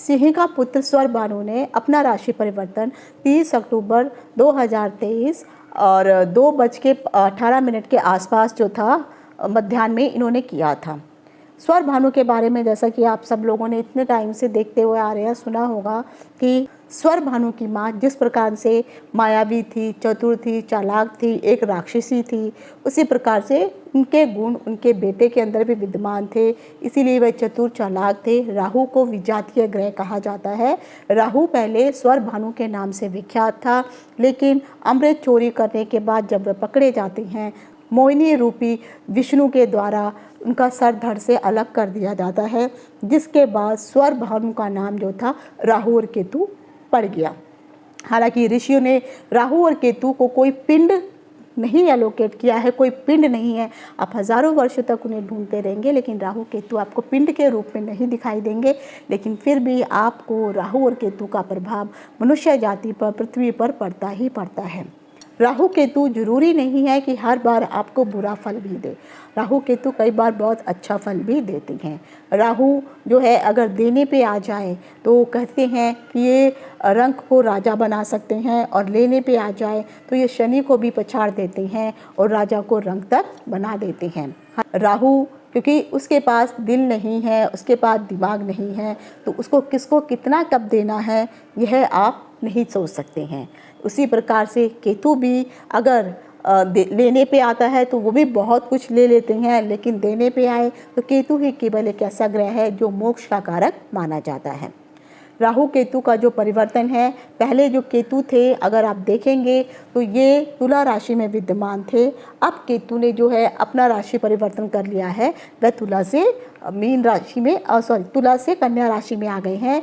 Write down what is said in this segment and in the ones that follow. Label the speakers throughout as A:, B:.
A: सिंह का पुत्र स्वर भानु ने अपना राशि परिवर्तन 30 अक्टूबर 2023 और 2:18 के आसपास जो था मध्याह्न में इन्होंने किया था। स्वर भानु के बारे में जैसा कि आप सब लोगों ने इतने टाइम से देखते हुए आ रहे हैं, सुना होगा कि स्वर भानु की माँ जिस प्रकार से मायावी थी, चतुर थी, चालाक थी, एक राक्षसी थी, उसी प्रकार से उनके गुण उनके बेटे के अंदर भी विद्यमान थे। इसीलिए वह चतुर चालाक थे। राहु को विजातीय ग्रह कहा जाता है। राहु पहले स्वर भानु के नाम से विख्यात था, लेकिन अमृत चोरी करने के बाद जब वे पकड़े जाते हैं, मोहिनी रूपी विष्णु के द्वारा उनका सर धड़ से अलग कर दिया जाता है, जिसके बाद स्वर भानु का नाम जो था राहु और केतु पड़ गया। हालांकि ऋषियों ने राहु और केतु को कोई पिंड नहीं एलोकेट किया है, कोई पिंड नहीं है। आप हजारों वर्षों तक उन्हें ढूंढते रहेंगे, लेकिन राहु केतु आपको पिंड के रूप में नहीं दिखाई देंगे। लेकिन फिर भी आपको राहु और केतु का प्रभाव मनुष्य जाति पर, पृथ्वी पर पड़ता ही पड़ता है। राहु केतु जरूरी नहीं है कि हर बार आपको बुरा फल भी दे। राहु केतु कई बार बहुत अच्छा फल भी देते हैं। राहु जो है अगर देने पे आ जाए तो कहते हैं कि ये रंक को राजा बना सकते हैं, और लेने पे आ जाए तो ये शनि को भी पछाड़ देते हैं और राजा को रंक तक बना देते हैं। राहु क्योंकि उसके पास दिल नहीं है, उसके पास दिमाग नहीं है, तो उसको किसको कितना कब देना है यह आप नहीं सोच सकते हैं। उसी प्रकार से केतु भी अगर लेने पे आता है तो वो भी बहुत कुछ ले लेते हैं, लेकिन देने पे आए तो केतु ही केवल एक ऐसा ग्रह है जो मोक्ष का कारक माना जाता है। राहु केतु का जो परिवर्तन है, पहले जो केतु थे अगर आप देखेंगे तो ये तुला राशि में विद्यमान थे। अब केतु ने जो है अपना राशि परिवर्तन कर लिया है, वह तुला से मीन राशि में तुला से कन्या राशि में आ गए हैं।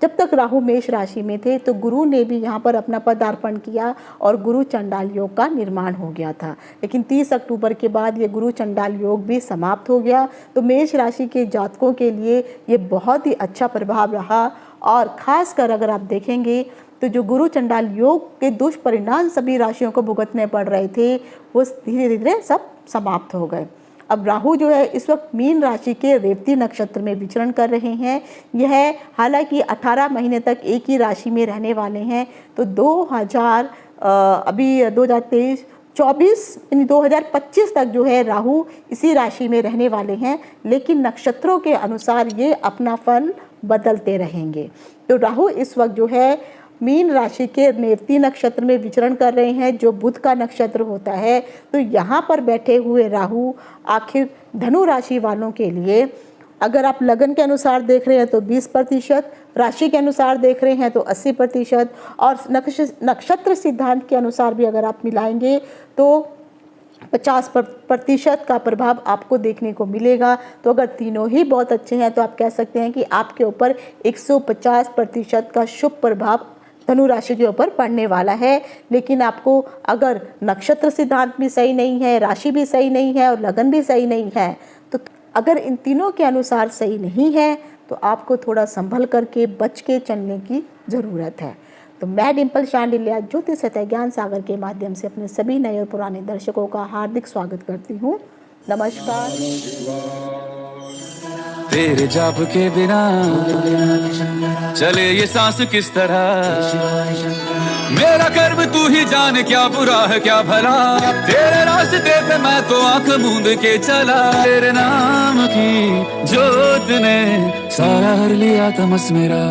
A: जब तक राहु मेष राशि में थे तो गुरु ने भी यहाँ पर अपना पदार्पण किया और गुरु चंडाल योग का निर्माण हो गया था। लेकिन 30 अक्टूबर के बाद ये गुरु चंडाल योग भी समाप्त हो गया। तो मेष राशि के जातकों के लिए ये बहुत ही अच्छा प्रभाव रहा, और ख़ासकर अगर आप देखेंगे तो जो गुरु चंडाल योग के दुष्परिणाम सभी राशियों को भुगतने पड़ रहे थे, वो धीरे धीरे सब समाप्त हो गए। अब राहु जो है इस वक्त मीन राशि के रेवती नक्षत्र में विचरण कर रहे हैं। यह हालांकि 18 महीने तक एक ही राशि में रहने वाले हैं। तो 2023 24 यानी 2025 तक जो है राहु इसी राशि में रहने वाले हैं, लेकिन नक्षत्रों के अनुसार ये अपना फल बदलते रहेंगे। तो राहु इस वक्त जो है मीन राशि के रेवती नक्षत्र में विचरण कर रहे हैं, जो बुध का नक्षत्र होता है। तो यहाँ पर बैठे हुए राहु आखिर धनु राशि वालों के लिए, अगर आप लगन के अनुसार देख रहे हैं तो 20%, राशि के अनुसार देख रहे हैं तो 80%, और नक्षत्र सिद्धांत के अनुसार भी अगर आप मिलाएंगे तो 50% का प्रभाव आपको देखने को मिलेगा। तो अगर तीनों ही बहुत अच्छे हैं तो आप कह सकते हैं कि आपके ऊपर 150% का शुभ प्रभाव धनु राशि के ऊपर पड़ने वाला है। लेकिन आपको अगर नक्षत्र सिद्धांत भी सही नहीं है, राशि भी सही नहीं है और लगन भी सही नहीं है, तो अगर इन तीनों के अनुसार सही नहीं है तो आपको थोड़ा संभल करके बच के चलने की ज़रूरत है। तो मैं डिम्पल शांडिल्या ज्योतिष सतह ज्ञान सागर के माध्यम से अपने सभी नए और पुराने दर्शकों का हार्दिक स्वागत करती हूँ। नमस्कार।
B: तेरे जाप के बिना चले ये सांस किस तरह, मेरा कर्म तू ही जाने क्या बुरा है क्या भला, तेरे रास्ते पे मैं तो आंख मूंद के चला, तेरे नाम की जोत ने सारा हर लिया तमस मेरा।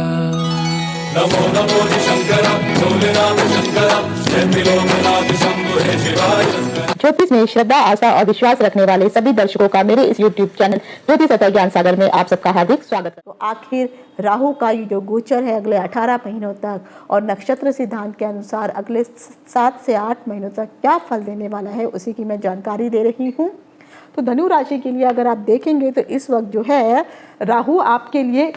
B: नमो नमो शंकर भोलेनाथ शंकर त्रिलोकनाथ शंभो हे शिवाय।
A: ज्योतिष में श्रद्धा, आस्था और विश्वास रखने वाले सभी दर्शकों का मेरे इस YouTube चैनल ज्योतिष सतह ज्ञान सागर में आप सबका हार्दिक स्वागत है। तो आखिर राहु का ये जो गोचर है अगले 18 महीनों तक, और नक्षत्र सिद्धांत के अनुसार अगले 7 से 8 महीनों तक क्या फल देने वाला है, उसी की मैं जानकारी दे रही हूँ। तो धनु राशि के लिए अगर आप देखेंगे तो इस वक्त जो है राहु आपके लिए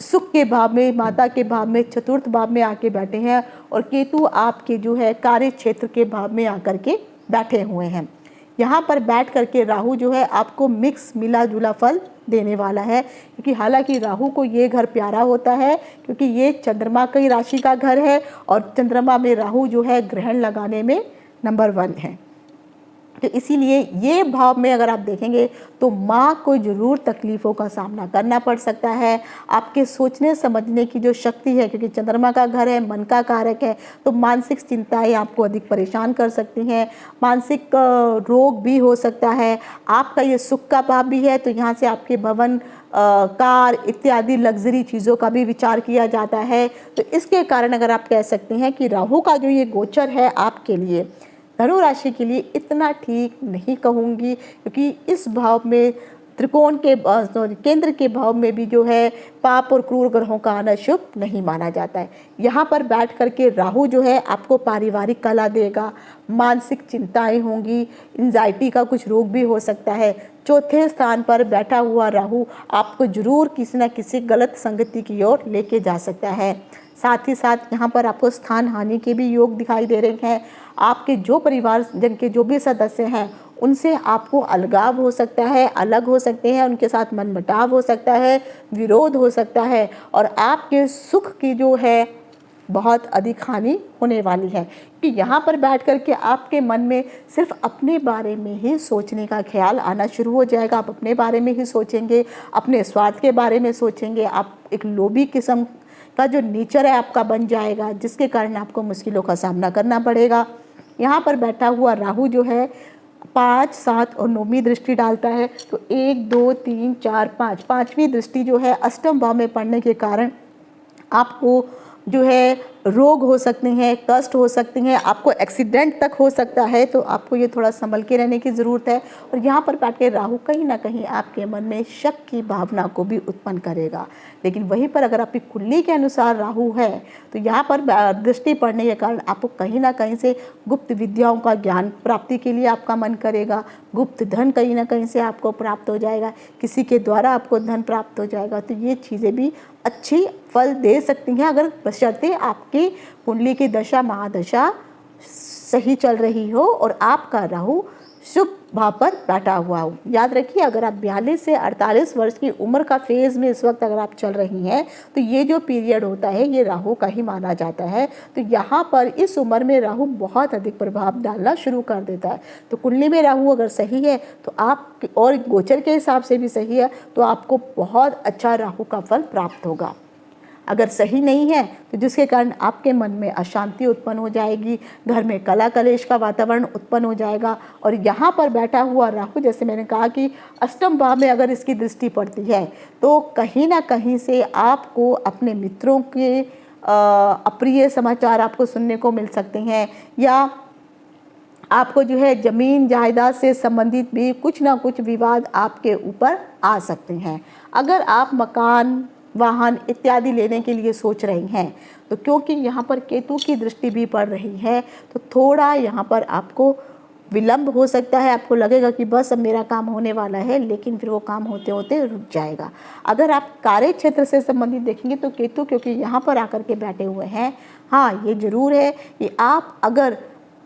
A: सुख के भाव में, माता के भाव में, चतुर्थ भाव में आके बैठे हैं, और केतु आपके जो है कार्य क्षेत्र के भाव में आकर के बैठे हुए हैं। यहाँ पर बैठ करके राहु जो है आपको मिक्स मिला जुला फल देने वाला है, क्योंकि हालांकि राहु को ये घर प्यारा होता है क्योंकि ये चंद्रमा की राशि का घर है, और चंद्रमा में राहु जो है ग्रहण लगाने में नंबर 1 है। तो इसीलिए ये भाव में अगर आप देखेंगे तो माँ को ज़रूर तकलीफ़ों का सामना करना पड़ सकता है। आपके सोचने समझने की जो शक्ति है, क्योंकि चंद्रमा का घर है, मन का कारक है, तो मानसिक चिंताएं आपको अधिक परेशान कर सकती हैं। मानसिक रोग भी हो सकता है। आपका ये सुख का भाव भी है, तो यहाँ से आपके भवन, कार इत्यादि लग्जरी चीज़ों का भी विचार किया जाता है। तो इसके कारण अगर आप कह सकते हैं कि राहु का जो ये गोचर है आपके लिए, धनु राशि के लिए इतना ठीक नहीं कहूँगी, क्योंकि इस भाव में त्रिकोण के केंद्र के भाव में भी जो है पाप और क्रूर ग्रहों का आना शुभ नहीं माना जाता है। यहाँ पर बैठ करके राहु जो है आपको पारिवारिक कलह देगा, मानसिक चिंताएं होंगी, एंजाइटी का कुछ रोग भी हो सकता है। चौथे स्थान पर बैठा हुआ राहु आपको जरूर किसी न किसी गलत संगति की ओर लेके जा सकता है। साथ ही साथ यहाँ पर आपको स्थान हानि के भी योग दिखाई दे रहे हैं। आपके जो परिवार जन के जो भी सदस्य हैं उनसे आपको अलगाव हो सकता है, अलग हो सकते हैं, उनके साथ मनमुटाव हो सकता है, विरोध हो सकता है, और आपके सुख की जो है बहुत अधिक हानि होने वाली है। कि यहाँ पर बैठ कर के आपके मन में सिर्फ अपने बारे में ही सोचने का ख्याल आना शुरू हो जाएगा। आप अपने बारे में ही सोचेंगे, अपने स्वार्थ के बारे में सोचेंगे। आप एक लोभी किस्म का जो नेचर है आपका बन जाएगा, जिसके कारण आपको मुश्किलों का सामना करना पड़ेगा। यहाँ पर बैठा हुआ राहु जो है 5, 7 और 9वीं दृष्टि डालता है, तो 1, 2, 3, 4, 5 पाँचवीं दृष्टि जो है अष्टम भाव में पड़ने के कारण आपको जो है रोग हो सकते हैं, कष्ट हो सकती हैं, आपको एक्सीडेंट तक हो सकता है। तो आपको ये थोड़ा संभल के रहने की ज़रूरत है। और यहाँ पर बैठ के राहु कहीं ना कहीं आपके मन में शक की भावना को भी उत्पन्न करेगा। लेकिन वहीं पर अगर आपकी कुंडली के अनुसार राहु है तो यहाँ पर दृष्टि पड़ने के कारण आपको कहीं ना कहीं से गुप्त विद्याओं का ज्ञान प्राप्ति के लिए आपका मन करेगा। गुप्त धन कहीं ना कहीं से आपको प्राप्त हो जाएगा, किसी के द्वारा आपको धन प्राप्त हो जाएगा। तो ये चीज़ें भी अच्छी फल दे सकती हैं अगर बशर्ते आपकी कुंडली की दशा महादशा सही चल रही हो और आपका राहु शुभ भाव पर बैठा हुआ हो। याद रखिए, अगर आप 42 से 48 वर्ष की उम्र का फेज में इस वक्त अगर आप चल रही हैं तो ये जो पीरियड होता है ये राहु का ही माना जाता है। तो यहाँ पर इस उम्र में राहु बहुत अधिक प्रभाव डालना शुरू कर देता है। तो कुंडली में राहु अगर सही है तो आप, और गोचर के हिसाब से भी सही है, तो आपको बहुत अच्छा राहु का फल प्राप्त होगा। अगर सही नहीं है तो जिसके कारण आपके मन में अशांति उत्पन्न हो जाएगी, घर में कला कलेश का वातावरण उत्पन्न हो जाएगा। और यहाँ पर बैठा हुआ राहु, जैसे मैंने कहा कि अष्टम भाव में अगर इसकी दृष्टि पड़ती है तो कहीं ना कहीं से आपको अपने मित्रों के अप्रिय समाचार आपको सुनने को मिल सकते हैं, या आपको जो है ज़मीन जायदाद से संबंधित भी कुछ ना कुछ विवाद आपके ऊपर आ सकते हैं। अगर आप मकान, वाहन इत्यादि लेने के लिए सोच रही हैं तो क्योंकि यहाँ पर केतु की दृष्टि भी पड़ रही है तो थोड़ा यहाँ पर आपको विलंब हो सकता है। आपको लगेगा कि बस अब मेरा काम होने वाला है, लेकिन फिर वो काम होते होते रुक जाएगा। अगर आप कार्य क्षेत्र से संबंधित देखेंगे तो केतु क्योंकि यहाँ पर आकर के बैठे हुए हैं, हाँ ये जरूर है कि आप अगर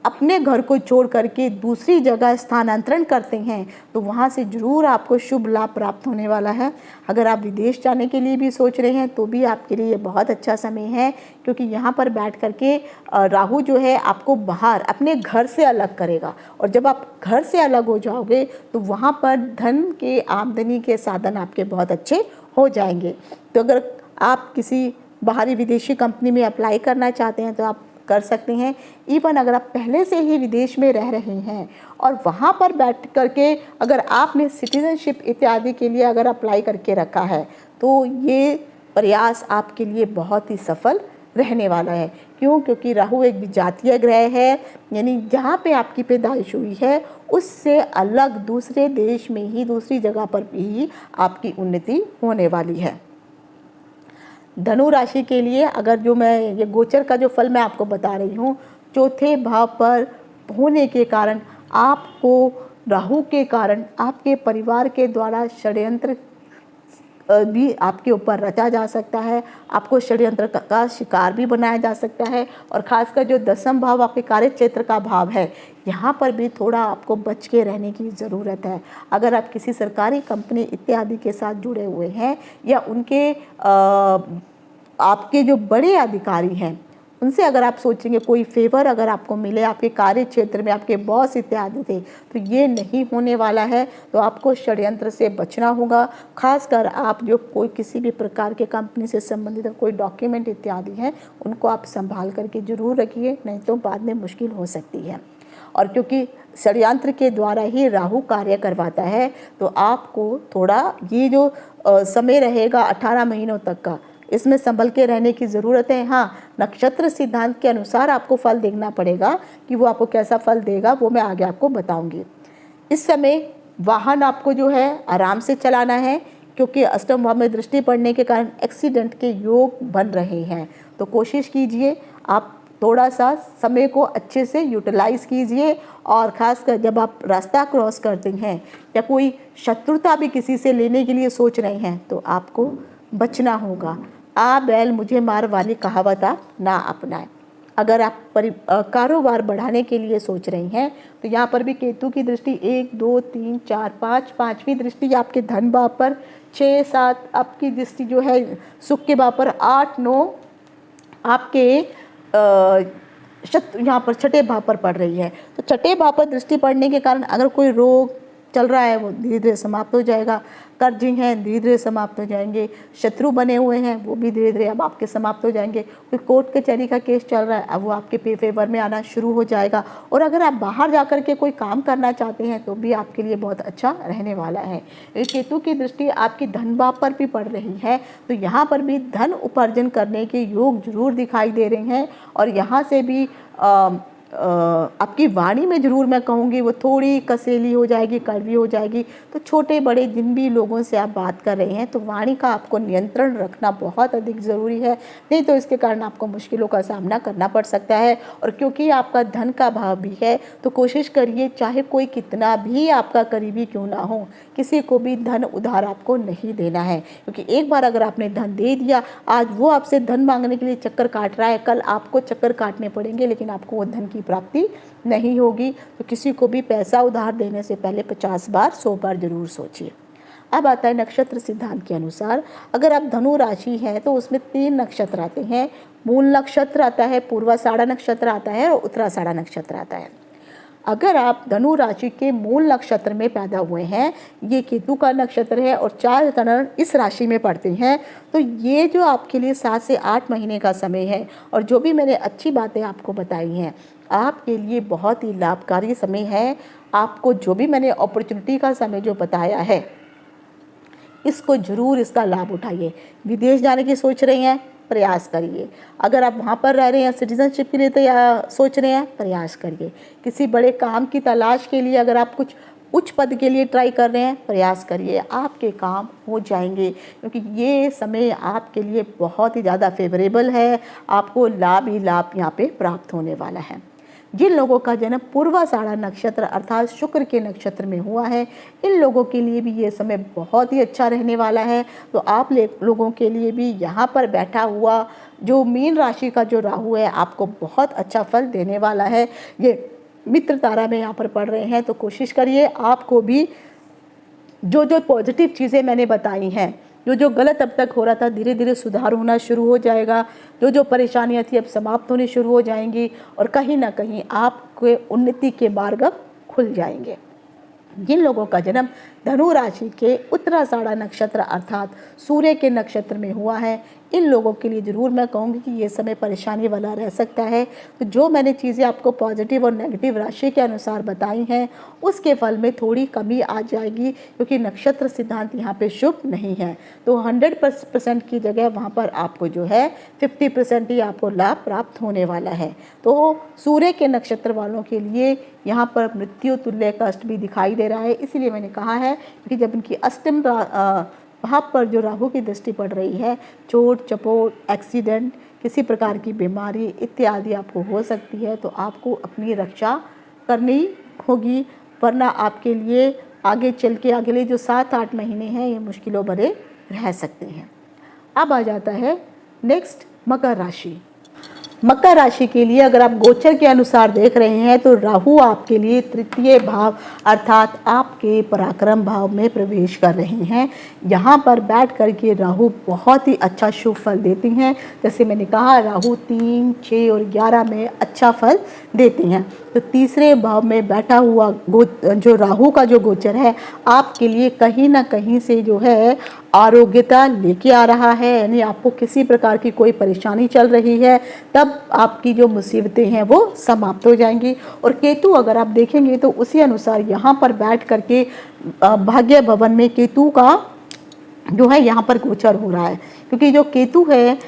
A: अपने घर को छोड़ करके दूसरी जगह स्थानांतरण करते हैं तो वहाँ से ज़रूर आपको शुभ लाभ प्राप्त होने वाला है। अगर आप विदेश जाने के लिए भी सोच रहे हैं तो भी आपके लिए ये बहुत अच्छा समय है, क्योंकि यहाँ पर बैठ करके राहु जो है आपको बाहर अपने घर से अलग करेगा। और जब आप घर से अलग हो जाओगे तो वहाँ पर धन के आमदनी के साधन आपके बहुत अच्छे हो जाएंगे। तो अगर आप किसी बाहरी विदेशी कंपनी में अप्लाई करना चाहते हैं तो आप कर सकते हैं। इवन अगर आप पहले से ही विदेश में रह रहे हैं और वहाँ पर बैठ करके अगर आपने सिटीजनशिप इत्यादि के लिए अगर अप्लाई करके रखा है तो ये प्रयास आपके लिए बहुत ही सफल रहने वाला है। क्यों? क्योंकि राहु एक विजातीय ग्रह है, यानी जहाँ पे आपकी पैदाइश हुई है उससे अलग दूसरे देश में ही, दूसरी जगह पर भी आपकी उन्नति होने वाली है। धनु राशि के लिए अगर जो मैं ये गोचर का जो फल मैं आपको बता रही हूँ, चौथे भाव पर होने के कारण आपको राहु के कारण आपके परिवार के द्वारा षड्यंत्र भी आपके ऊपर रचा जा सकता है। आपको षड्यंत्र का शिकार भी बनाया जा सकता है। और ख़ासकर जो 10वां भाव आपके कार्य क्षेत्र का भाव है, यहाँ पर भी थोड़ा आपको बच के रहने की ज़रूरत है। अगर आप किसी सरकारी कंपनी इत्यादि के साथ जुड़े हुए हैं या उनके आपके जो बड़े अधिकारी हैं उनसे अगर आप सोचेंगे कोई फेवर अगर आपको मिले, आपके कार्य क्षेत्र में आपके बॉस इत्यादि थे, तो ये नहीं होने वाला है। तो आपको षड्यंत्र से बचना होगा। खासकर आप जो कोई किसी भी प्रकार के कंपनी से संबंधित कोई डॉक्यूमेंट इत्यादि हैं, उनको आप संभाल करके जरूर रखिए, नहीं तो बाद में मुश्किल हो सकती है। और क्योंकि षड्यंत्र के द्वारा ही राहु कार्य करवाता है, तो आपको थोड़ा ये जो समय रहेगा 18 महीनों तक का, इसमें संभल के रहने की ज़रूरत है। हाँ, नक्षत्र सिद्धांत के अनुसार आपको फल देखना पड़ेगा कि वो आपको कैसा फल देगा, वो मैं आगे आपको बताऊंगी। इस समय वाहन आपको जो है आराम से चलाना है, क्योंकि अष्टम भाव में दृष्टि पड़ने के कारण एक्सीडेंट के योग बन रहे हैं। तो कोशिश कीजिए आप थोड़ा सा समय को अच्छे से यूटिलाइज़ कीजिए, और ख़ासकर जब आप रास्ता क्रॉस करते हैं या कोई शत्रुता भी किसी से लेने के लिए सोच रहे हैं, तो आपको बचना होगा। आ बैल मुझे मार वाली कहावत आप ना अपनाएं। अगर आप कारोबार बढ़ाने के लिए सोच रही हैं, तो यहाँ पर भी केतु की दृष्टि 1 2 3 4 5, पाँचवीं दृष्टि आपके धन भाव पर, 6 7 आपकी दृष्टि जो है सुख के भाव पर, 8 9 आपके यहाँ पर छठे भाव पर पड़ रही है। तो छठे भाव पर दृष्टि पड़ने के कारण अगर कोई रोग चल रहा है वो धीरे धीरे समाप्त हो जाएगा, कर्ज हैं धीरे धीरे समाप्त हो जाएंगे, शत्रु बने हुए हैं वो भी धीरे धीरे अब आपके समाप्त हो जाएंगे, कोई कोर्ट कचहरी का केस चल रहा है अब वो आपके फेवर में आना शुरू हो जाएगा। और अगर आप बाहर जाकर के कोई काम करना चाहते हैं तो भी आपके लिए बहुत अच्छा रहने वाला है। केतु की दृष्टि आपकी धन भाव पर भी पड़ रही है, तो यहाँ पर भी धन उपार्जन करने के योग जरूर दिखाई दे रहे हैं। और यहाँ से भी आपकी वाणी में ज़रूर मैं कहूँगी वो थोड़ी कसेली हो जाएगी, कड़वी हो जाएगी। तो छोटे बड़े जिन भी लोगों से आप बात कर रहे हैं, तो वाणी का आपको नियंत्रण रखना बहुत अधिक ज़रूरी है, नहीं तो इसके कारण आपको मुश्किलों का सामना करना पड़ सकता है। और क्योंकि आपका धन का भाव भी है, तो कोशिश करिए चाहे कोई कितना भी आपका करीबी क्यों ना हो, किसी को भी धन उधार आपको नहीं देना है। क्योंकि एक बार अगर आपने धन दे दिया, आज वो आपसे धन मांगने के लिए चक्कर काट रहा है, कल आपको चक्कर काटने पड़ेंगे, लेकिन आपको वो धन की प्राप्ति नहीं होगी। तो किसी को भी पैसा उधार देने से पहले 50 बार 100 बार जरूर सोचिए। अब आता है नक्षत्र सिद्धांत के अनुसार, अगर आप धनु राशि हैं तो उसमें 3 नक्षत्र आते हैं। मूल नक्षत्र आता है, पूर्वाषाढ़ा नक्षत्र आता है और उत्तराषाढ़ा नक्षत्र आता है। अगर आप धनु राशि के मूल नक्षत्र में पैदा हुए हैं, ये केतु का नक्षत्र है और 4 सितारे इस राशि में पड़ते हैं, तो ये जो आपके लिए 7 से 8 महीने का समय है, और जो भी मैंने अच्छी बातें आपको बताई हैं आपके लिए बहुत ही लाभकारी समय है। आपको जो भी मैंने अपॉर्चुनिटी का समय जो बताया है, इसको जरूर इसका लाभ उठाइए। विदेश जाने की सोच रहे हैं, प्रयास करिए। अगर आप वहाँ पर रह रहे हैं सिटीजनशिप के लिए तो या सोच रहे हैं, प्रयास करिए। किसी बड़े काम की तलाश के लिए अगर आप कुछ उच्च पद के लिए ट्राई कर रहे हैं, प्रयास करिए, आपके काम हो जाएंगे। क्योंकि ये समय आपके लिए बहुत ही ज़्यादा फेवरेबल है, आपको लाभ ही लाभ यहाँ पे प्राप्त होने वाला है। जिन लोगों का जन्म पूर्वाषाढ़ा नक्षत्र अर्थात शुक्र के नक्षत्र में हुआ है, इन लोगों के लिए भी ये समय बहुत ही अच्छा रहने वाला है। तो आप लोगों के लिए भी यहाँ पर बैठा हुआ जो मीन राशि का जो राहु है, आपको बहुत अच्छा फल देने वाला है। ये मित्र तारा में यहाँ पर पढ़ रहे हैं, तो कोशिश करिए आपको भी जो जो पॉजिटिव चीज़ें मैंने बताई हैं, जो गलत अब तक हो रहा था, धीरे धीरे सुधार होना शुरू हो जाएगा। जो परेशानियां थी अब समाप्त होनी शुरू हो जाएंगी, और कहीं ना कहीं आपके उन्नति के मार्ग अब खुल जाएंगे। जिन लोगों का जन्म धनु राशि के उत्तराषाढ़ा नक्षत्र अर्थात सूर्य के नक्षत्र में हुआ है, इन लोगों के लिए ज़रूर मैं कहूँगी कि ये समय परेशानी वाला रह सकता है। तो जो मैंने चीज़ें आपको पॉजिटिव और नेगेटिव राशि के अनुसार बताई हैं, उसके फल में थोड़ी कमी आ जाएगी, क्योंकि नक्षत्र सिद्धांत यहाँ पे शुभ नहीं है। तो 100% की जगह वहाँ पर आपको जो है 50% ही आपको लाभ प्राप्त होने वाला है। तो सूर्य के नक्षत्र वालों के लिए यहाँ पर मृत्यु तुल्य कष्ट भी दिखाई दे रहा है। इसीलिए मैंने कहा है कि जब इनकी अष्टम वहाँ पर जो राहु की दृष्टि पड़ रही है, चोट चपोट, एक्सीडेंट, किसी प्रकार की बीमारी इत्यादि आपको हो सकती है। तो आपको अपनी रक्षा करनी होगी, वरना आपके लिए आगे चल के अगले जो 7-8 महीने हैं ये मुश्किलों भरे रह सकते हैं। अब आ जाता है नेक्स्ट मकर राशि। मकर राशि के लिए अगर आप गोचर के अनुसार देख रहे हैं तो राहु आपके लिए तृतीय भाव अर्थात आपके पराक्रम भाव में प्रवेश कर रहे हैं। यहाँ पर बैठ करके राहु बहुत ही अच्छा शुभ फल देती हैं। जैसे मैंने कहा राहु 3, 6 और 11 में अच्छा फल देती हैं। तो तीसरे भाव में बैठा हुआ जो राहु का जो गोचर है आपके लिए कहीं ना कहीं से जो है आरोग्यता लेके आ रहा है, यानी आपको किसी प्रकार की कोई परेशानी चल रही है तब आपकी जो मुसीबतें हैं वो समाप्त हो जाएंगी। और केतु अगर आप देखेंगे तो उसी अनुसार यहाँ पर बैठ करके भाग्य भवन में केतु का जो है यहाँ पर गोचर हो रहा है, क्योंकि जो केतु है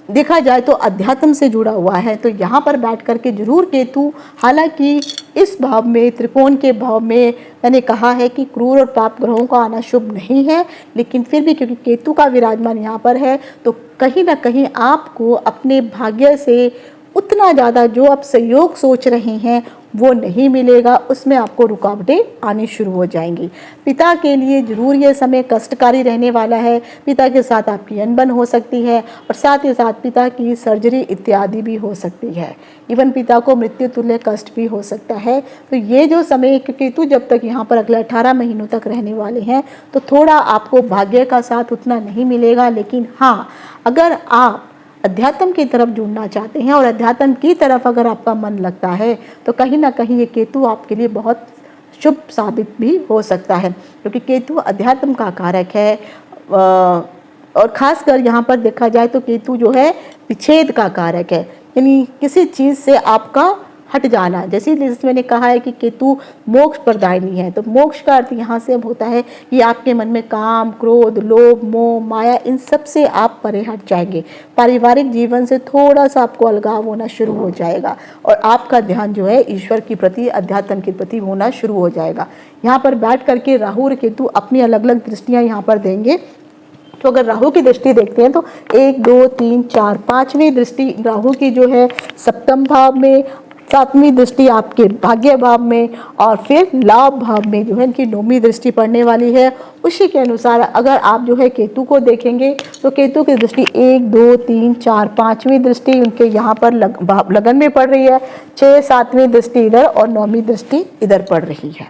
A: देखा जाए तो अध्यात्म से जुड़ा हुआ है। तो यहाँ पर बैठ करके जरूर केतु, हालांकि इस भाव में त्रिकोण के भाव में मैंने कहा है कि क्रूर और पाप ग्रहों का आना शुभ नहीं है, लेकिन फिर भी क्योंकि केतु का विराजमान यहाँ पर है तो कहीं ना कहीं आपको अपने भाग्य से उतना ज़्यादा जो आप सहयोग सोच रहे हैं वो नहीं मिलेगा, उसमें आपको रुकावटें आनी शुरू हो जाएंगी। पिता के लिए जरूर ये समय कष्टकारी रहने वाला है। पिता के साथ आपकी अनबन हो सकती है और साथ ही साथ पिता की सर्जरी इत्यादि भी हो सकती है। इवन पिता को मृत्यु तुल्य कष्ट भी हो सकता है। तो ये जो समय केतु जब तक यहाँ पर अगले 18 महीनों तक रहने वाले हैं तो थोड़ा आपको भाग्य का साथ उतना नहीं मिलेगा, लेकिन हाँ अगर आप अध्यात्म की तरफ जुड़ना चाहते हैं और अध्यात्म की तरफ अगर आपका मन लगता है तो कहीं ना कहीं ये केतु आपके लिए बहुत शुभ साबित भी हो सकता है, क्योंकि केतु अध्यात्म का कारक है। और खासकर यहाँ पर देखा जाए तो केतु जो है विच्छेद का कारक है, यानी किसी चीज़ से आपका हट जाना। जैसे मैंने कहा है कि केतु मोक्ष प्रदायिनी है, तो मोक्ष का अर्थ यहाँ से होता है कि आपके मन में काम, क्रोध, लोभ, मोह, माया इन सब से आप परे हट जाएंगे। पारिवारिक जीवन से थोड़ा सा आपको अलगाव होना शुरू हो जाएगा और आपका ध्यान जो है ईश्वर के प्रति, अध्यात्म के प्रति होना शुरू हो जाएगा। यहाँ पर बैठ करके राहु और केतु अपनी अलग अलग दृष्टियाँ यहाँ पर देंगे। तो अगर राहु की दृष्टि देखते हैं तो 1, 2, 3, 4, 5वीं दृष्टि राहु की जो है सप्तम भाव में, 7वीं दृष्टि आपके भाग्य भाव में और फिर लाभ भाव में जो है इनकी 9वीं दृष्टि पड़ने वाली है। उसी के अनुसार अगर आप जो है केतु को देखेंगे तो केतु की दृष्टि 1, 2, 3, 4, 5वीं दृष्टि उनके यहाँ पर लगन में पड़ रही है। 6, 7वीं दृष्टि इधर और 9वीं दृष्टि इधर पड़ रही है,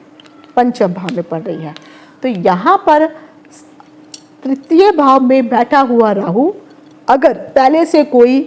A: पंचम भाव में पड़ रही है। तो यहाँ पर तृतीय भाव में बैठा हुआ राहु अगर पहले से कोई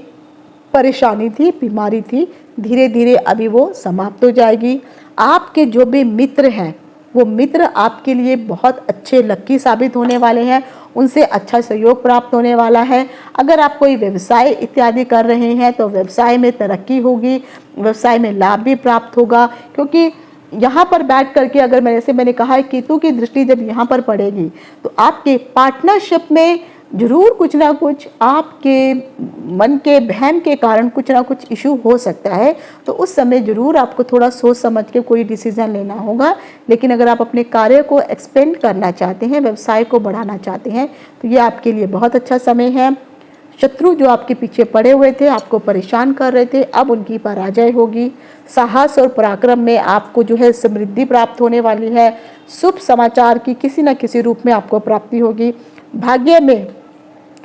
A: परेशानी थी, बीमारी थी, धीरे धीरे अभी वो समाप्त हो जाएगी। आपके जो भी मित्र हैं वो मित्र आपके लिए बहुत अच्छे लक्की साबित होने वाले हैं, उनसे अच्छा सहयोग प्राप्त होने वाला है। अगर आप कोई व्यवसाय इत्यादि कर रहे हैं तो व्यवसाय में तरक्की होगी, व्यवसाय में लाभ भी प्राप्त होगा, क्योंकि यहाँ पर बैठ करके अगर मैंने कहा है केतु की दृष्टि जब यहाँ पर पड़ेगी तो आपके पार्टनरशिप में जरूर कुछ ना कुछ आपके मन के बहम के कारण कुछ ना कुछ इशू हो सकता है। तो उस समय जरूर आपको थोड़ा सोच समझ के कोई डिसीजन लेना होगा। लेकिन अगर आप अपने कार्य को एक्सपेंड करना चाहते हैं, व्यवसाय को बढ़ाना चाहते हैं तो ये आपके लिए बहुत अच्छा समय है। शत्रु जो आपके पीछे पड़े हुए थे, आपको परेशान कर रहे थे, अब उनकी पराजय होगी। साहस और पराक्रम में आपको जो है समृद्धि प्राप्त होने वाली है। शुभ समाचार की किसी न किसी रूप में आपको प्राप्ति होगी। भाग्य में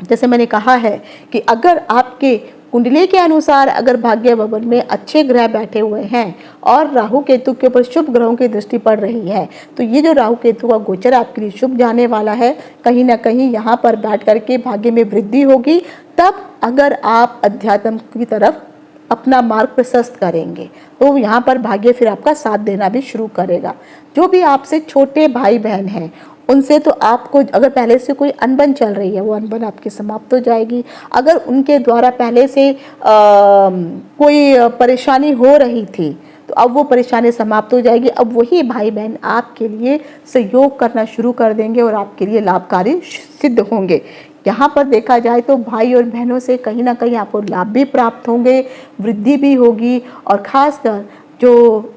A: जैसे मैंने कहा है कि अगर आपके कुंडली के अनुसार अगर भाग्य भवन में अच्छे ग्रह बैठे हुए हैं और राहु केतु के ऊपर शुभ ग्रहों की दृष्टि पड़ रही है तो ये जो राहु केतु का गोचर आपके लिए शुभ जाने वाला है। कहीं ना कहीं यहाँ पर बैठ करके भाग्य में वृद्धि होगी। तब अगर आप अध्यात्म की तरफ अपना मार्ग प्रशस्त करेंगे तो यहाँ पर भाग्य फिर आपका साथ देना भी शुरू करेगा। जो भी आपसे छोटे भाई बहन हैं उनसे तो आपको अगर पहले से कोई अनबन चल रही है वो अनबन आपकी समाप्त हो जाएगी। अगर उनके द्वारा पहले से कोई परेशानी हो रही थी तो अब वो परेशानी समाप्त हो जाएगी। अब वही भाई बहन आपके लिए सहयोग करना शुरू कर देंगे और आपके लिए लाभकारी सिद्ध होंगे। यहाँ पर देखा जाए तो भाई और बहनों से कहीं ना कहीं आपको लाभ भी प्राप्त होंगे, वृद्धि भी होगी और ख़ासकर जो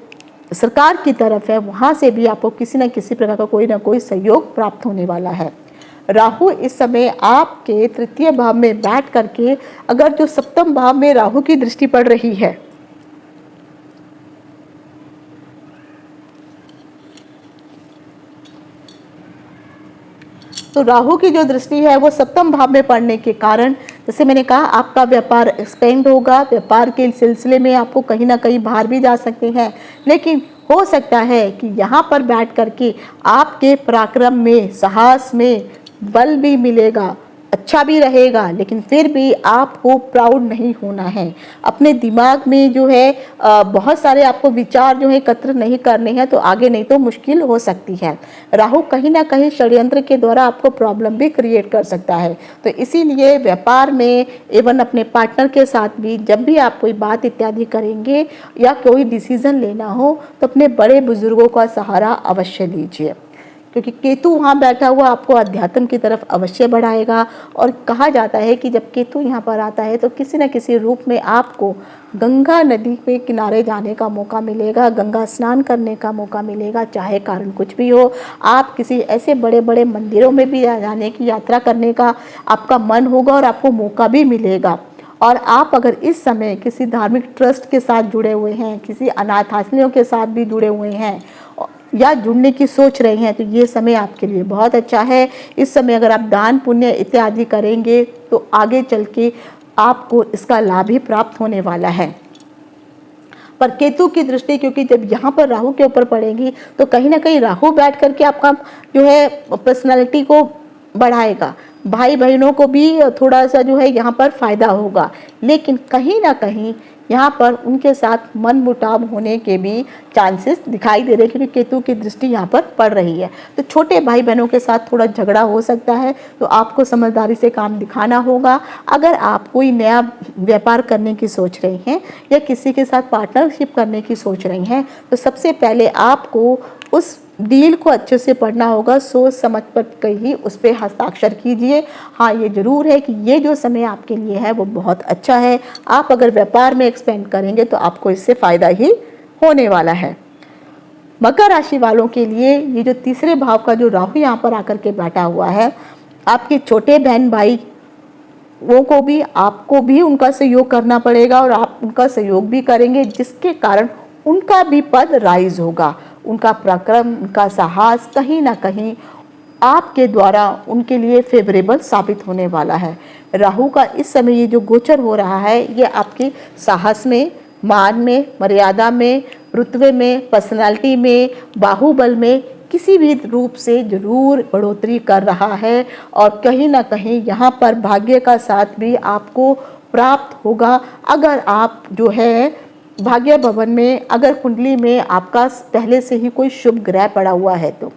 A: सरकार की तरफ है वहाँ से भी आपको किसी न किसी प्रकार का कोई ना कोई सहयोग प्राप्त होने वाला है। राहु इस समय आपके तृतीय भाव में बैठ करके अगर जो सप्तम भाव में राहु की दृष्टि पड़ रही है तो राहु की जो दृष्टि है वो सप्तम भाव में पड़ने के कारण, जैसे मैंने कहा, आपका व्यापार एक्सपेंड होगा। व्यापार के सिलसिले में आपको कहीं ना कहीं बाहर भी जा सकते हैं, लेकिन हो सकता है कि यहाँ पर बैठ करके आपके पराक्रम में, साहस में बल भी मिलेगा, अच्छा भी रहेगा, लेकिन फिर भी आपको प्राउड नहीं होना है। अपने दिमाग में जो है बहुत सारे आपको विचार जो है एकत्र नहीं करने हैं, तो आगे नहीं तो मुश्किल हो सकती है। राहु कहीं ना कहीं षड्यंत्र के द्वारा आपको प्रॉब्लम भी क्रिएट कर सकता है। तो इसीलिए व्यापार में एवं अपने पार्टनर के साथ भी जब भी आप कोई बात इत्यादि करेंगे या कोई डिसीजन लेना हो, तो अपने बड़े बुजुर्गों का सहारा अवश्य लीजिए, क्योंकि केतु वहाँ बैठा हुआ आपको अध्यात्म की तरफ अवश्य बढ़ाएगा। और कहा जाता है कि जब केतु यहाँ पर आता है तो किसी न किसी रूप में आपको गंगा नदी के किनारे जाने का मौका मिलेगा, गंगा स्नान करने का मौका मिलेगा, चाहे कारण कुछ भी हो। आप किसी ऐसे बड़े बड़े मंदिरों में भी जाने की, यात्रा करने का आपका मन होगा और आपको मौका भी मिलेगा। और आप अगर इस समय किसी धार्मिक ट्रस्ट के साथ जुड़े हुए हैं, किसी अनाथ आश्रमों के साथ भी जुड़े हुए हैं या जुड़ने की सोच रहे हैं, तो ये समय आपके लिए बहुत अच्छा है। इस समय अगर आप दान पुण्य इत्यादि करेंगे तो आगे चल के आपको इसका लाभ ही प्राप्त होने वाला है। पर केतु की दृष्टि, क्योंकि जब यहाँ पर राहु के ऊपर पड़ेगी तो कहीं ना कहीं राहु बैठ करके आपका जो है पर्सनालिटी को बढ़ाएगा, भाई बहनों को भी थोड़ा सा जो है यहाँ पर फायदा होगा, लेकिन कहीं ना कहीं यहाँ पर उनके साथ मनमुटाव होने के भी चांसेस दिखाई दे रहे हैं, क्योंकि केतु की दृष्टि यहाँ पर पड़ रही है। तो छोटे भाई बहनों के साथ थोड़ा झगड़ा हो सकता है, तो आपको समझदारी से काम दिखाना होगा। अगर आप कोई नया व्यापार करने की सोच रहे हैं या किसी के साथ पार्टनरशिप करने की सोच रही हैं, तो सबसे पहले आपको उस डील को अच्छे से पढ़ना होगा, सोच समझ कर ही उस पर हस्ताक्षर कीजिए। हाँ, ये जरूर है कि ये जो समय आपके लिए है वो बहुत अच्छा है। आप अगर व्यापार में एक्सपेंड करेंगे तो आपको इससे फ़ायदा ही होने वाला है। मकर राशि वालों के लिए ये जो तीसरे भाव का जो राहु यहाँ पर आकर के बैठा हुआ है, आपके छोटे बहन भाई वो को भी, आपको भी उनका सहयोग करना पड़ेगा और आप उनका सहयोग भी करेंगे, जिसके कारण उनका भी पद राइज होगा। उनका पराक्रम, उनका साहस कहीं ना कहीं आपके द्वारा उनके लिए फेवरेबल साबित होने वाला है। राहु का इस समय ये जो गोचर हो रहा है, ये आपके साहस में, मान में, मर्यादा में, रुतबे में, पर्सनालिटी में, बाहुबल में किसी भी रूप से जरूर बढ़ोतरी कर रहा है। और कहीं ना कहीं यहाँ पर भाग्य का साथ भी आपको प्राप्त होगा। अगर आप जो है भाग्य भवन में, अगर कुंडली में आपका पहले से ही कोई शुभ ग्रह पड़ा हुआ है, तो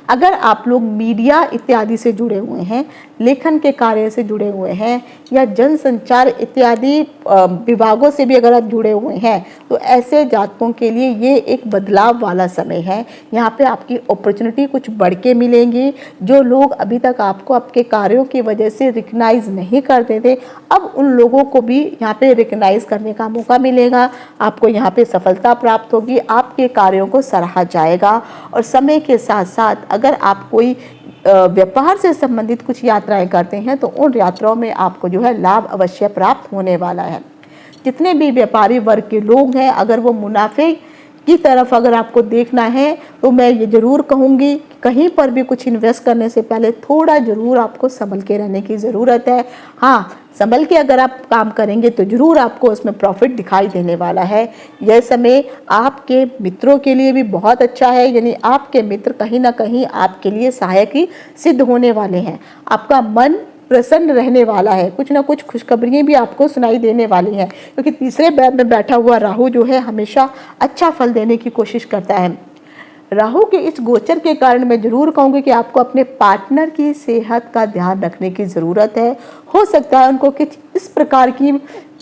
A: अगर आप लोग मीडिया इत्यादि से जुड़े हुए हैं, लेखन के कार्य से जुड़े हुए हैं या जनसंचार इत्यादि विभागों से भी अगर आप जुड़े हुए हैं, तो ऐसे जातकों के लिए ये एक बदलाव वाला समय है। यहाँ पे आपकी अपॉर्चुनिटी कुछ बढ़ के मिलेंगी। जो लोग अभी तक आपको आपके कार्यों की वजह से रिकग्नाइज नहीं करते थे, अब उन लोगों को भी यहाँ पे रिकग्नाइज करने का मौका मिलेगा। आपको यहाँ पे सफलता प्राप्त होगी, आपके कार्यों को सराहा जाएगा। और समय के साथ साथ अगर आप कोई व्यापार से संबंधित कुछ यात्राएं करते हैं, तो उन यात्राओं में आपको जो है लाभ अवश्य प्राप्त होने वाला है। जितने भी व्यापारी वर्ग के लोग हैं, अगर वो मुनाफे की तरफ अगर आपको देखना है, तो मैं ये ज़रूर कहूँगी कहीं पर भी कुछ इन्वेस्ट करने से पहले थोड़ा ज़रूर आपको संभल के रहने की ज़रूरत है। हाँ, संभल के अगर आप काम करेंगे तो ज़रूर आपको उसमें प्रॉफिट दिखाई देने वाला है। यह समय आपके मित्रों के लिए भी बहुत अच्छा है, यानी आपके मित्र कहीं ना कहीं आपके लिए सहायक ही सिद्ध होने वाले हैं। आपका मन प्रसन्न रहने वाला है, कुछ ना कुछ खुशखबरियाँ भी आपको सुनाई देने वाली हैं, क्योंकि तीसरे भाव में बैठा हुआ राहु जो है हमेशा अच्छा फल देने की कोशिश करता है। राहु के इस गोचर के कारण मैं जरूर कहूँगी कि आपको अपने पार्टनर की सेहत का ध्यान रखने की ज़रूरत है। हो सकता है उनको कुछ इस प्रकार की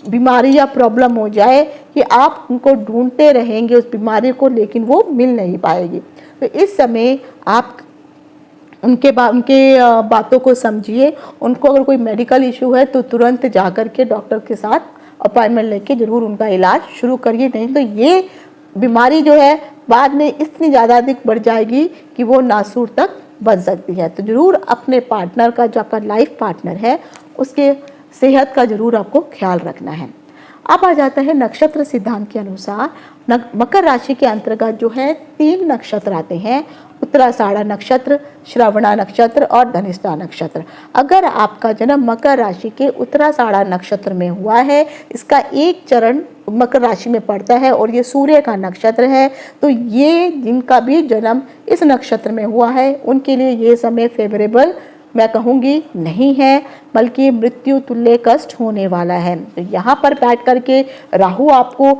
A: बीमारी या प्रॉब्लम हो जाए कि आप उनको ढूंढते रहेंगे उस बीमारी को, लेकिन वो मिल नहीं पाएगी। तो इस समय आप उनके बातों को समझिए। उनको अगर कोई मेडिकल इशू है तो तुरंत जाकर के डॉक्टर के साथ अपॉइंटमेंट लेके ज़रूर उनका इलाज शुरू करिए, नहीं तो ये बीमारी जो है बाद में इतनी ज़्यादा अधिक बढ़ जाएगी कि वो नासूर तक बन सकती है। तो ज़रूर अपने पार्टनर का, जो आपका लाइफ पार्टनर है, उसके सेहत का ज़रूर आपको ख्याल रखना है। अब आ जाता है नक्षत्र सिद्धांत के अनुसार मकर राशि के अंतर्गत जो है 3 नक्षत्र आते हैं। उत्तराषाढ़ा नक्षत्र, श्रवणा नक्षत्र और धनिष्ठा नक्षत्र। अगर आपका जन्म मकर राशि के उत्तराषाढ़ा नक्षत्र में हुआ है, इसका एक चरण मकर राशि में पड़ता है और ये सूर्य का नक्षत्र है, तो ये जिनका भी जन्म इस नक्षत्र में हुआ है उनके लिए ये समय फेवरेबल मैं कहूँगी नहीं है, बल्कि मृत्यु तुल्य कष्ट होने वाला है। तो यहाँ पर बैठ करके राहु आपको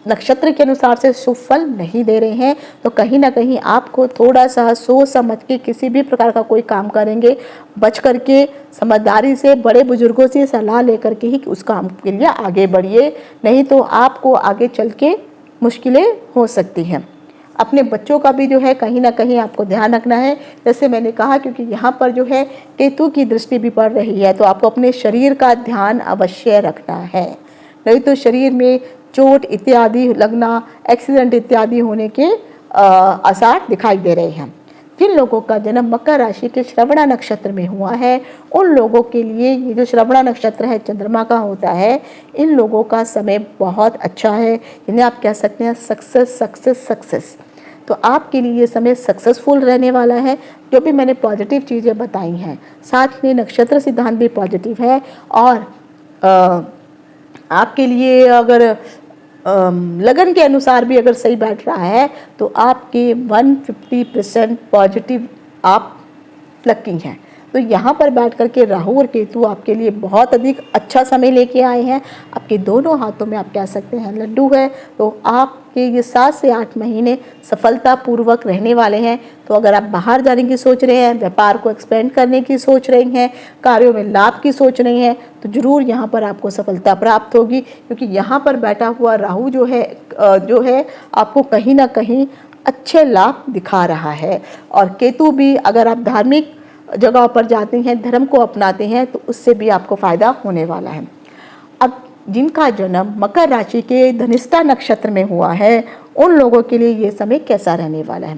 A: नक्षत्र के अनुसार से शुभ फल नहीं दे रहे हैं, तो कहीं ना कहीं आपको थोड़ा सा सोच समझ के किसी भी प्रकार का कोई काम करेंगे, बच करके समझदारी से बड़े बुजुर्गों से सलाह लेकर के ही उस काम के लिए आगे बढ़िए, नहीं तो आपको आगे चल के मुश्किलें हो सकती हैं। अपने बच्चों का भी जो है कहीं ना कहीं आपको ध्यान रखना है, जैसे मैंने कहा, क्योंकि यहाँ पर जो है केतु की दृष्टि भी पड़ रही है, तो आपको अपने शरीर का ध्यान अवश्य रखना है, नहीं तो शरीर में चोट इत्यादि लगना, एक्सीडेंट इत्यादि होने के आसार दिखाई दे रहे हैं। जिन लोगों का जन्म मकर राशि के श्रवणा नक्षत्र में हुआ है, उन लोगों के लिए ये जो श्रवणा नक्षत्र है चंद्रमा का होता है, इन लोगों का समय बहुत अच्छा है, इन्हें आप कह सकते हैं सक्सेस सक्सेस सक्सेस। तो आपके लिए ये समय सक्सेसफुल रहने वाला है, जो भी मैंने पॉजिटिव चीज़ें बताई हैं, साथ में नक्षत्र सिद्धांत भी पॉजिटिव है। और आपके लिए अगर लगन के अनुसार भी अगर सही बैठ रहा है तो आपके 150% पॉजिटिव आप लकी हैं। तो यहाँ पर बैठ करके राहु और केतु आपके लिए बहुत अधिक अच्छा समय लेके आए हैं। आपके दोनों हाथों में आप कह सकते हैं लड्डू है, तो आपके ये 7 से 8 महीने सफलतापूर्वक रहने वाले हैं। तो अगर आप बाहर जाने की सोच रहे हैं, व्यापार को एक्सपेंड करने की सोच रहे हैं, कार्यों में लाभ की सोच रहे हैं, तो ज़रूर यहाँ पर आपको सफलता प्राप्त होगी, क्योंकि यहाँ पर बैठा हुआ राहु जो है आपको कहीं ना कहीं अच्छे लाभ दिखा रहा है। और केतु भी अगर आप धार्मिक जगह पर जाते हैं, धर्म को अपनाते हैं, तो उससे भी आपको फायदा होने वाला है। अब जिनका जन्म मकर राशि के धनिष्ठा नक्षत्र में हुआ है, उन लोगों के लिए ये समय कैसा रहने वाला है।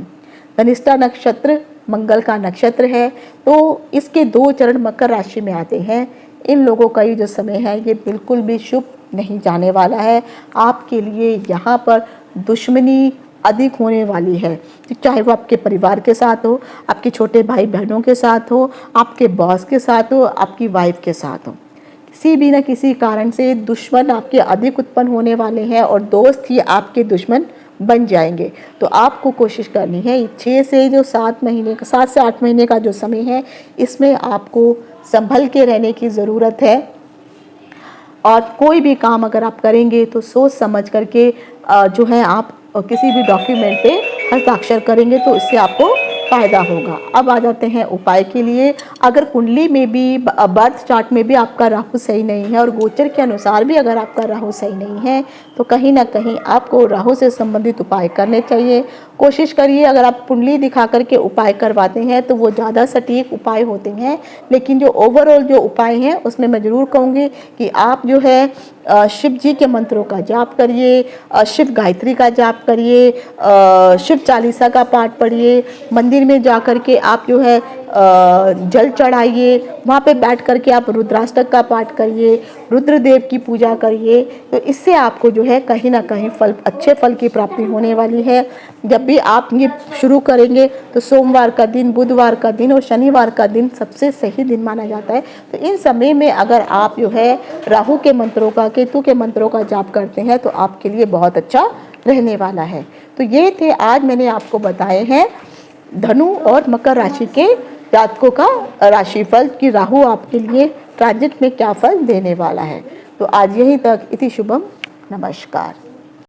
A: धनिष्ठा नक्षत्र मंगल का नक्षत्र है, तो इसके 2 चरण मकर राशि में आते हैं। इन लोगों का ये जो समय है ये बिल्कुल भी शुभ नहीं जाने वाला है। आपके लिए यहाँ पर दुश्मनी अधिक होने वाली है, चाहे वो आपके परिवार के साथ हो, आपके छोटे भाई बहनों के साथ हो, आपके बॉस के साथ हो, आपकी वाइफ के साथ हो। किसी भी न किसी कारण से दुश्मन आपके अधिक उत्पन्न होने वाले हैं और दोस्त ही आपके दुश्मन बन जाएंगे। तो आपको कोशिश करनी है 6 से 7 महीने का 7 से 8 महीने का जो समय है, इसमें आपको संभल के रहने की ज़रूरत है। और कोई भी काम अगर आप करेंगे तो सोच समझ करके जो है आप किसी भी डॉक्यूमेंट पे हस्ताक्षर करेंगे, तो इससे आपको फ़ायदा होगा। अब आ जाते हैं उपाय के लिए। अगर कुंडली में भी बर्थ चार्ट में भी आपका राहु सही नहीं है और गोचर के अनुसार भी अगर आपका राहु सही नहीं है, तो कहीं ना कहीं आपको राहु से संबंधित उपाय करने चाहिए। कोशिश करिए, अगर आप कुंडली दिखा करके उपाय करवाते हैं तो वो ज़्यादा सटीक उपाय होते हैं, लेकिन जो ओवरऑल जो उपाय हैं उसमें मैं ज़रूर कहूँगी कि आप जो है शिव जी के मंत्रों का जाप करिए, शिव गायत्री का जाप करिए, शिव चालीसा का पाठ पढ़िए, मंदिर में जा कर के आप जो है जल चढ़ाइए, वहाँ पे बैठ करके आप रुद्राष्टक का पाठ करिए, रुद्रदेव की पूजा करिए। तो इससे आपको जो है कहीं ना कहीं अच्छे फल की प्राप्ति होने वाली है। जब भी आप ये शुरू करेंगे तो सोमवार का दिन, बुधवार का दिन और शनिवार का दिन सबसे सही दिन माना जाता है। तो इन समय में अगर आप जो है राहु के मंत्रों का, केतु के मंत्रों का जाप करते हैं तो आपके लिए बहुत अच्छा रहने वाला है। तो ये थे आज मैंने आपको बताए हैं धनु और मकर राशि के जातकों का राशिफल कि राहु आपके लिए ट्रांजिट में क्या फल देने वाला है। तो आज यहीं तक। इति शुभम। नमस्कार।